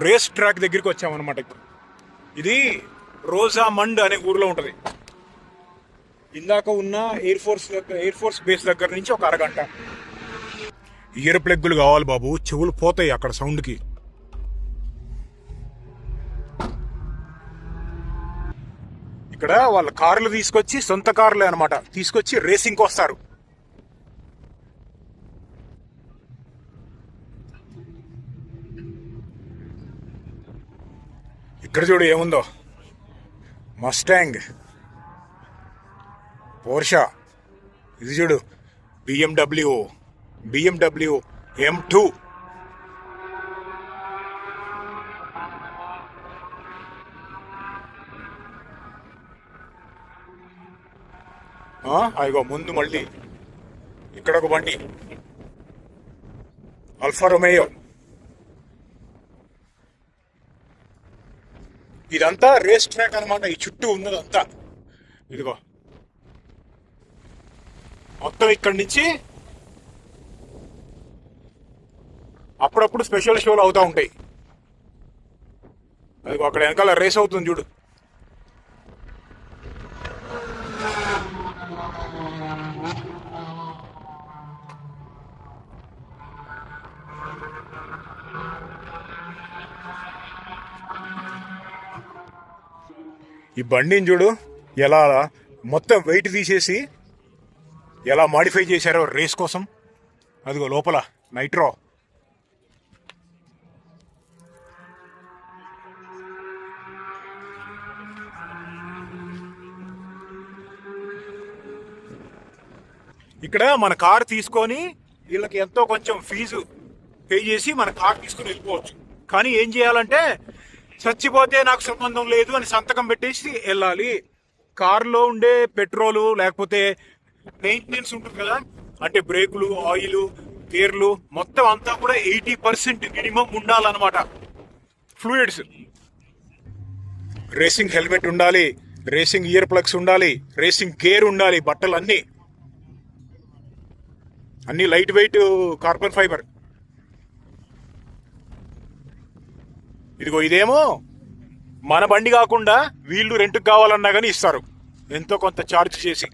రేస్ ట్రాక్ దగ్గరికి వచ్చామన్నమాట. ఇప్పుడు ఇది రోజామండ్ అనే ఊర్లో ఉంటుంది. ఇందాక ఉన్న ఎయిర్ ఫోర్స్ బేస్ దగ్గర నుంచి ఒక అరగంట. ఇయర్ ప్లగ్గులు కావాలి బాబు, చెవులు పోతాయి అక్కడ సౌండ్కి. ఇక్కడ వాళ్ళ కార్లు తీసుకొచ్చి, సొంత కార్లే అనమాట, తీసుకొచ్చి రేసింగ్కి వస్తారు. ఇక్కడ చూడు ఏముందో, మస్టాంగ్, పోర్షా, ఇది చూడు బిఎండబ్ల్యూ M2. అదిగో ముందు మళ్ళీ ఇక్కడ ఒక బండి అల్ఫా రొమేయో. ఇదంతా రేస్ ట్రాక్ అనమాట. ఈ చుట్టూ ఉన్నదంతా ఇదిగో మొత్తం ఇక్కడి నుంచి అప్పుడప్పుడు స్పెషల్ షోలు అవుతూ ఉంటాయి. అదిగో అక్కడ వెనకాల రేస్ అవుతుంది చూడు. ఈ బండిని చూడు ఎలా మొత్తం వెయిట్ తీసేసి ఎలా మాడిఫై చేశారో రేస్ కోసం. అదిగో లోపల నైట్రో. ఇక్కడ మన కారు తీసుకొని వీళ్ళకి ఎంతో కొంచెం ఫీజు పే చేసి మన కారు తీసుకొని వెళ్ళిపోవచ్చు. కానీ ఏం చేయాలంటే చచ్చిపోతే నాకు సంబంధం లేదు అని సంతకం పెట్టేసి వెళ్ళాలి. కారులో ఉండే పెట్రోలు లేకపోతే మెయింటెనెన్స్ ఉంటుంది కదా, అంటే బ్రేకులు, ఆయిల్, గేర్లు మొత్తం అంతా కూడా 80% మినిమం ఉండాలన్నమాట. ఫ్లూయిడ్స్, రేసింగ్ హెల్మెట్ ఉండాలి, రేసింగ్ ఇయర్ ప్లగ్స్ ఉండాలి, రేసింగ్ గేర్ ఉండాలి, బట్టలు అన్ని లైట్ వెయిట్ కార్బన్ ఫైబర్. ఇదిగో ఇదేమో మన బండి కాకుండా వీళ్ళు రెంట్కి కావాలన్నా కానీ ఇస్తారు, ఎంతో కొంత ఛార్జ్ చేసి.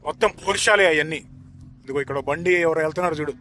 మొత్తం పోర్షాలే అవన్నీ. ఇదిగో ఇక్కడ బండి ఎవరు వెళ్తున్నారు చూడు.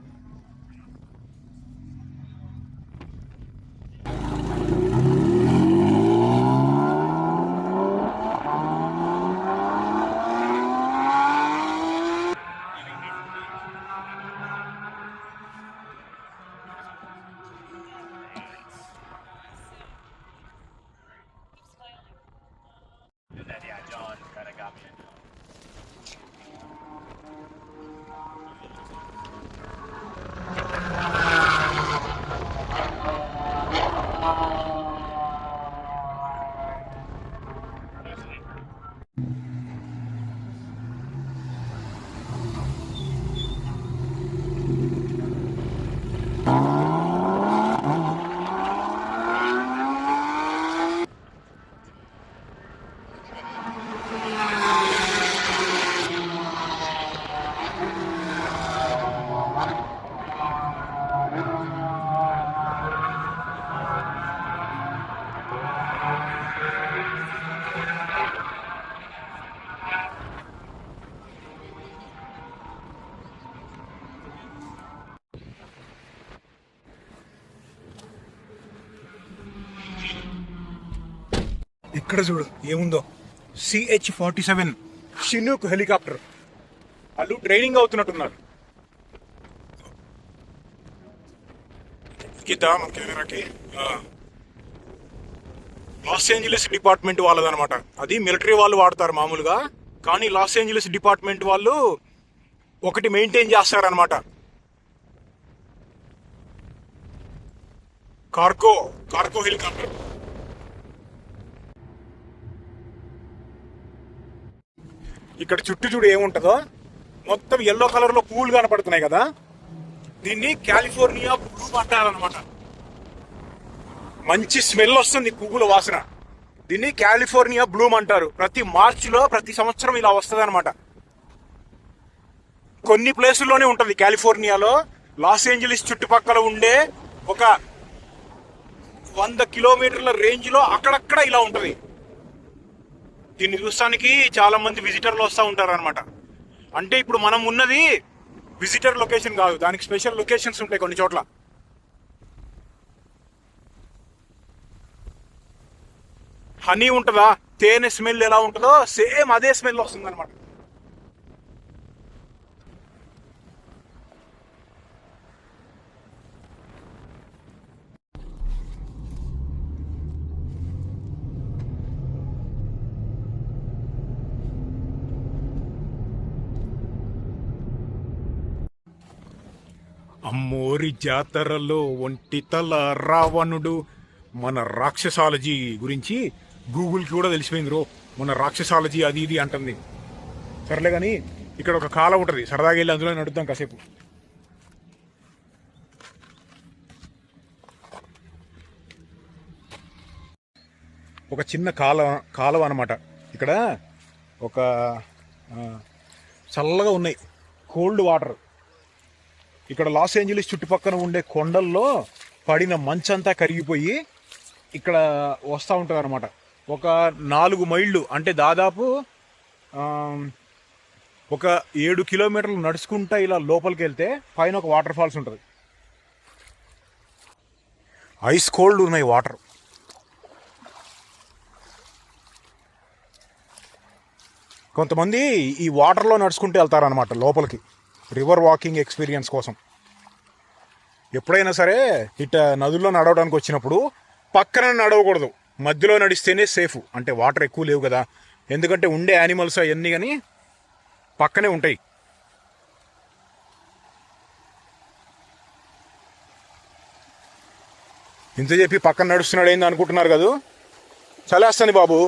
ఇక్కడ చూడు ఏముందో, CH-47 షినూక్ హెలికాప్టర్. వాళ్ళు ట్రైనింగ్ అవుతున్నట్టున్నారు. లాస్ ఏంజలస్ డిపార్ట్మెంట్ వాళ్ళదనమాట. అది మిలిటరీ వాళ్ళు వాడతారు మామూలుగా, కానీ లాస్ ఏంజలస్ డిపార్ట్మెంట్ వాళ్ళు ఒకటి మెయింటైన్ చేస్తారనమాట. Cargo helicopter. ఇక్కడ చుట్టూ చూడు ఏముంటుందో, మొత్తం ఎల్లో కలర్ లో పూలు కనపడుతున్నాయి కదా, దీన్ని కాలిఫోర్నియా బ్లూ అంటారనమాట. మంచి స్మెల్ వస్తుంది పువ్వుల వాసన. దీన్ని కాలిఫోర్నియా బ్లూమ్ అంటారు. ప్రతి మార్చిలో ప్రతి సంవత్సరం ఇలా వస్తుంది అనమాట. కొన్ని ప్లేసుల్లోనే ఉంటుంది కాలిఫోర్నియాలో. లాస్ ఏంజలీస్ చుట్టుపక్కల ఉండే ఒక 100 కిలోమీటర్ల రేంజ్ లో అక్కడక్కడ ఇలా ఉంటది. దీన్ని చూస్తానికి చాలా మంది విజిటర్లు వస్తూ ఉంటారు అనమాట. అంటే ఇప్పుడు మనం ఉన్నది విజిటర్ లొకేషన్ కాదు, దానికి స్పెషల్ లొకేషన్స్ ఉంటాయి కొన్ని చోట్ల. హనీ ఉంటుందా, తేనె స్మెల్ ఎలా ఉంటుందో సేమ్ అదే స్మెల్ వస్తుంది అనమాట. అమ్మోరి జాతరలో ఒంటితల రావణుడు. మన రాక్షసాలజీ గురించి గూగుల్కి కూడా తెలిసిపోయింది రో. మన రాక్షసాలజీ అది ఇది అంటుంది. సర్లే కానీ ఇక్కడ ఒక కాలం ఉంటుంది, సరదాగా వెళ్ళి అందులో నడుద్దాం కాసేపు. ఒక చిన్న కాలం అనమాట. ఇక్కడ ఒక చల్లగా ఉన్నాయి కోల్డ్ వాటర్. ఇక్కడ లాస్ ఏంజలీస్ చుట్టుపక్కల ఉండే కొండల్లో పడిన మంచంతా కరిగిపోయి ఇక్కడ వస్తూ ఉంటుంది అనమాట. ఒక 4 మైళ్ళు అంటే దాదాపు ఒక 7 కిలోమీటర్లు నడుచుకుంటా ఇలా లోపలికి వెళ్తే పైన ఒక వాటర్ ఫాల్స్ ఉంటుంది. ఐస్ కోల్డ్ ఉన్నాయి వాటర్. కొంతమంది ఈ వాటర్లో నడుచుకుంటూ వెళ్తారనమాట లోపలికి, రివర్ వాకింగ్ ఎక్స్పీరియన్స్ కోసం. ఎప్పుడైనా సరే ఇట నదుల్లో నడవడానికి వచ్చినప్పుడు పక్కన నడవకూడదు, మధ్యలో నడిస్తేనే సేఫ్. అంటే వాటర్ ఎక్కువ లేవు కదా, ఎందుకంటే ఉండే యానిమల్స్ అవన్నీ కానీ పక్కనే ఉంటాయి. ఇంత చెప్పి పక్కన నడుస్తున్నాడు ఏంది అనుకుంటున్నారు కదా, చలేస్తుంది బాబు.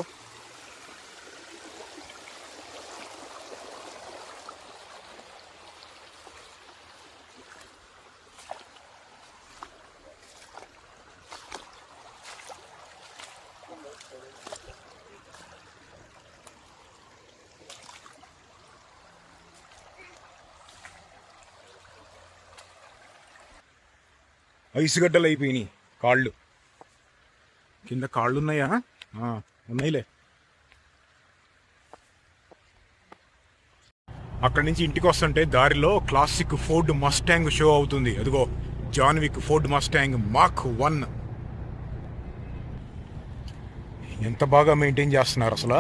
ఐసుగడ్డలు అయిపోయినాయి కాళ్ళు. కింద కాళ్ళు ఉన్నాయా? ఉన్నాయిలే. అక్కడి నుంచి ఇంటికి వస్తుంటే దారిలో క్లాసిక్ ఫోర్డ్ మస్టాంగ్ షో అవుతుంది. అదిగో జాన్ విక్ ఫోర్డ్ మస్టాంగ్ మాక్ 1. ఎంత బాగా మెయింటైన్ చేస్తున్నారు అసలు.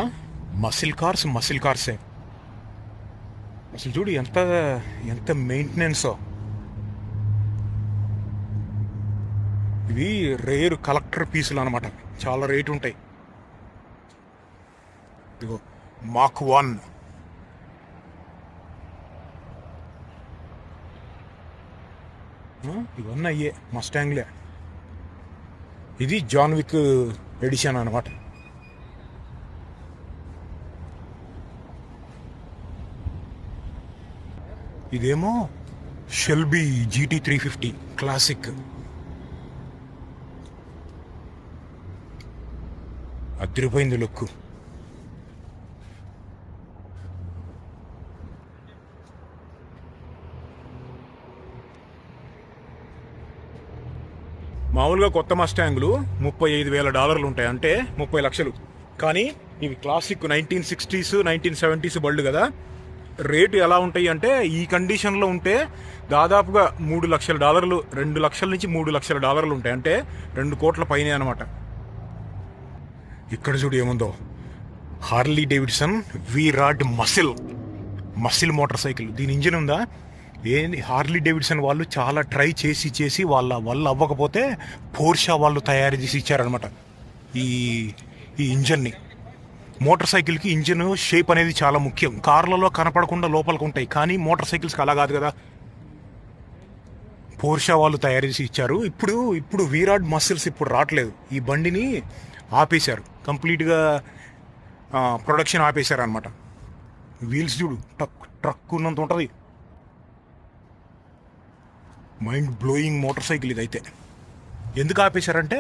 మసిల్ కార్సే అసలు. చూడు ఎంత మెయింటెనెన్సో. ఇవి రేర్ కలెక్టర్ పీసులు అనమాట, చాలా రేటు ఉంటాయి. ఇదిగో మాక్ 1. ఇవన్నీ అయ్యే మస్టాంగ్లే. ఇది జాన్ విక్ ఎడిషన్ అనమాట. ఇదేమో షెల్బీ GT 350 క్లాసిక్. అదిరిపోయింది లుక్. మామూలుగా కొత్త మస్టాంగులు $35,000 ఉంటాయి, అంటే 30 లక్షలు. కానీ ఇవి క్లాసిక్ 1960s 1970s బళ్ళు కదా. రేటు ఎలా ఉంటాయి అంటే ఈ కండిషన్లో ఉంటే దాదాపుగా $3 లక్షల, $2 లక్షల నుంచి $3 లక్షల ఉంటాయి, అంటే 2 కోట్ల పైనే అనమాట. ఇక్కడ చూడు ఏముందో, Harley Davidson V Rod muscle motorcycle. దీని ఇంజిన్ ఉందా ఏంది? హార్లీ డేవిడ్సన్ వాళ్ళు చాలా ట్రై చేసి వాళ్ళ వల్ల అవ్వకపోతే పోర్షా వాళ్ళు తయారు చేసి ఇచ్చారనమాట ఈ ఇంజన్ని. మోటార్ సైకిల్కి ఇంజిన్ షేప్ అనేది చాలా ముఖ్యం. కార్లలో కనపడకుండా లోపలికి ఉంటాయి, కానీ మోటార్ సైకిల్స్కి అలా కాదు కదా. పోర్షా వాళ్ళు తయారు చేసి ఇచ్చారు. ఇప్పుడు వీరాడ్ మసిల్స్ ఇప్పుడు రావట్లేదు. ఈ బండిని ఆపేశారు, కంప్లీట్గా ప్రొడక్షన్ ఆపేశారు అనమాట. వీల్స్ చూడు, ట్రక్ ఉన్నంత ఉంటుంది. మైండ్ బ్లోయింగ్ మోటార్ సైకిల్ ఇదైతే. ఎందుకు ఆపేశారంటే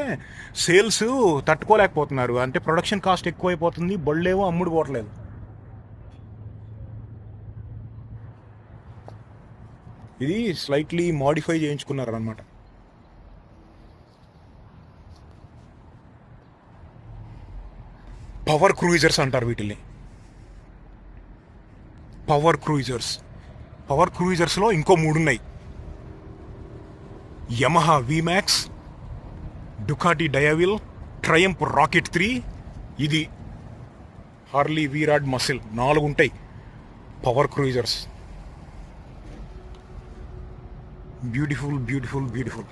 సేల్స్ తట్టుకోలేకపోతున్నారు, అంటే ప్రొడక్షన్ కాస్ట్ ఎక్కువైపోతుంది, బళ్ళేమో అమ్ముడు పోవట్లేదు. ఇది స్లైట్లీ మాడిఫై చేయించుకున్నారు అనమాట. పవర్ క్రూయిజర్స్ అంటారు వీటిని. పవర్ క్రూయిజర్స్లో ఇంకో 3 ఉన్నాయి. Yamaha VMax, Ducati Diavel, Triumph Rocket 3, ఇది హార్లీ వీరాడ్ మసిల్. 4 ఉంటాయి power cruisers. Beautiful.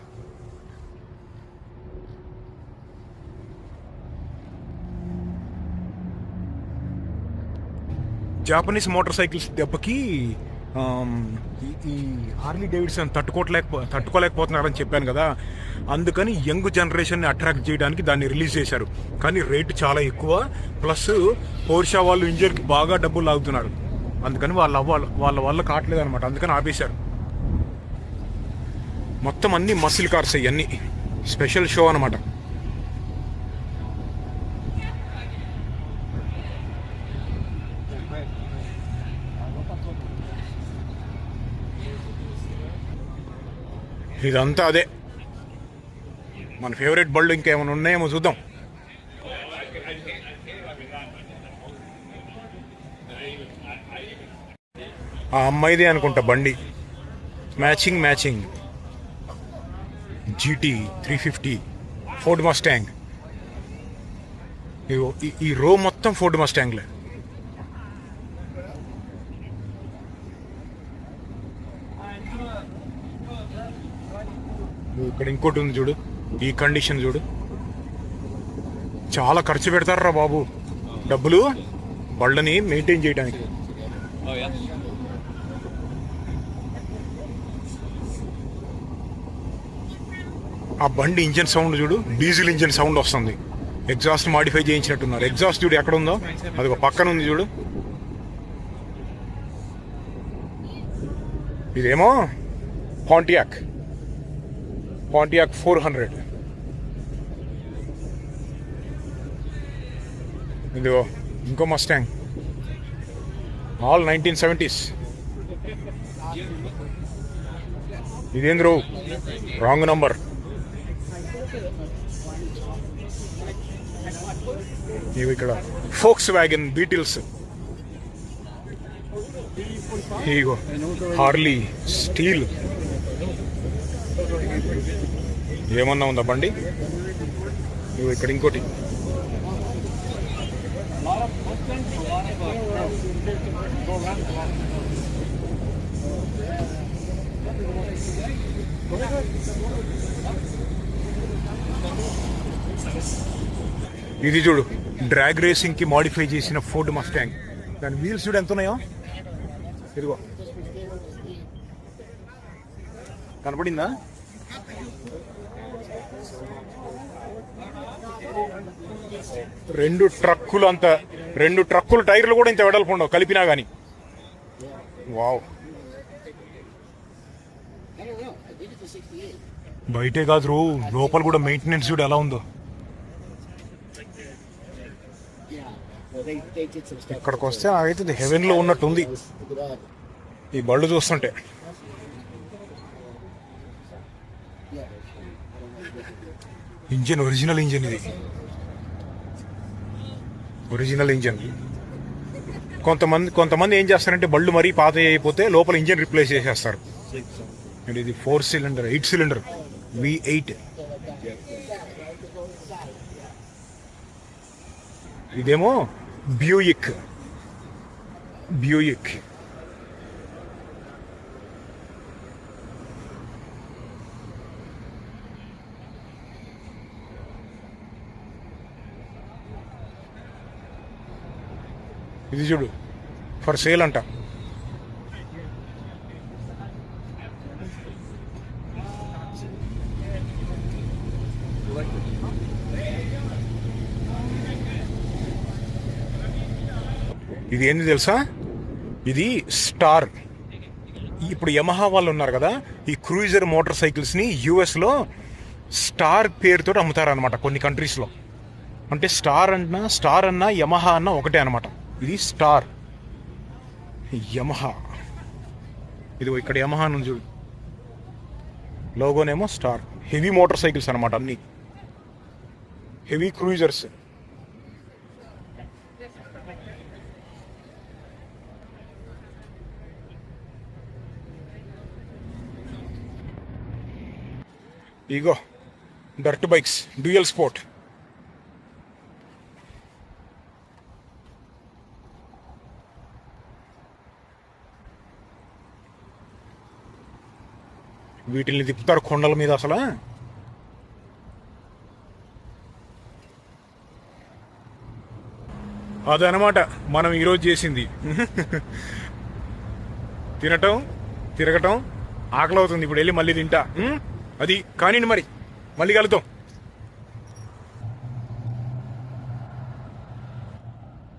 Japanese motorcycles దెబ్బకి ఈ హార్లీ డేవిడ్సన్ తట్టుకోలేకపోతున్నారని చెప్పాను కదా, అందుకని యంగ్ జనరేషన్ని అట్రాక్ట్ చేయడానికి దాన్ని రిలీజ్ చేశారు. కానీ రేటు చాలా ఎక్కువ, ప్లస్ పోర్షా వాళ్ళు ఇంజన్కి బాగా డబ్బులు లాగుతున్నారు. అందుకని వాళ్ళ వల్ల కావట్లేదు అనమాట, అందుకని ఆపేశారు. మొత్తం అన్ని మసిల్ కార్స్ ఇవన్నీ స్పెషల్ షో అనమాట. ఇదంతా అదే. మన ఫేవరెట్ బళ్ళు ఇంకేమైనా ఉన్నాయేమో చూద్దాం. ఆ అమ్మాయిదే అనుకుంటా బండి. Matching GT 350 Ford Mustang. ఈ రో మొత్తం ఫోర్డ్ మస్టాంగ్లే. ఇక్కడ ఇంకోటి ఉంది చూడు, ఈ కండిషన్ చూడు. చాలా ఖర్చు పెడతారా బాబు డబ్బులు బళ్ళని మెయింటైన్ చేయడానికి. ఆ బండి ఇంజన్ సౌండ్ చూడు, డీజిల్ ఇంజన్ సౌండ్ వస్తుంది. ఎగ్జాస్ట్ మాడిఫై చేయించినట్టున్నారు. ఎగ్జాస్ట్ చూడు ఎక్కడ ఉందో, అది ఒక పక్కన ఉంది చూడు. ఇదేమో పాంటియాక్ 400. ఇదిగో ఇంకో మస్టాంగ్, ఆల్ 1970s. ఇదేంద్రో రాంగ్ నంబర్. ఇవి ఇక్కడ ఫోక్స్ వ్యాగన్ బీటిల్స్. ఇగో హార్లీ స్టీల్. ఏమన్నా ఉందా బండి? ఇవి ఇక్కడ ఇంకోటి. ఇది చూడు, డ్రాగ్ రేసింగ్ కి మాడిఫై చేసిన ఫోర్డ్ మస్టాంగ్. దాని వీల్స్ చూడు ఎంత ఉన్నాయో. ఇదిగో కనపడిందా? రెండు ట్రక్కుల టైర్లు కూడా ఇంత వెడల్పు ఉండవు కలిపినా గానీ. వావ్. బయటే కాదు, లోపల కూడా మెయింటెనెన్స్ చూడు ఎలా ఉందో. ఇక్కడికి వస్తే నాకైతే హెవెన్ లో ఉన్నట్టుంది ఈ బళ్ళు చూస్తుంటే. ఇంజన్ ఒరిజినల్ ఇంజన్, ఇది ఒరిజినల్ ఇంజన్. కొంతమంది ఏం చేస్తారంటే బళ్ళు మరీ పాత అయిపోతే లోపల ఇంజన్ రిప్లేస్ చేసేస్తారు. ఇది 4 సిలిండర్ 8 సిలిండర్ V8. ఇదేమో బ్యూయిక్. ఇది చూడు, ఫర్ సేల్ అంట. ఇది ఏంది తెలుసా? ఇది స్టార్. ఇప్పుడు యమహా వాళ్ళు ఉన్నారు కదా, ఈ క్రూయిజర్ మోటార్ సైకిల్స్ని యూఎస్లో స్టార్ పేరుతో అమ్ముతారనమాట కొన్ని కంట్రీస్లో. అంటే స్టార్ అన్నా యమహా అన్నా ఒకటే అనమాట. ఇది స్టార్ యమహా. ఇది ఇక్కడ యమహా నుంచి చూడు, లోగోనేమో స్టార్. హెవీ మోటార్ సైకిల్స్ అనమాట, అన్ని హెవీ క్రూయిజర్స్. ఇగో డర్ట్ బైక్స్, డ్యూయల్ స్పోర్ట్. వీటిని తిప్పుతారు కొండల మీద. అసలు అదనమాట మనం ఈరోజు చేసింది. తినటం తిరగటం ఆకలి అవుతుంది. ఇప్పుడు వెళ్ళి మళ్ళీ తింటా. అది కానీ మరి మళ్ళీ కలుద్దాం.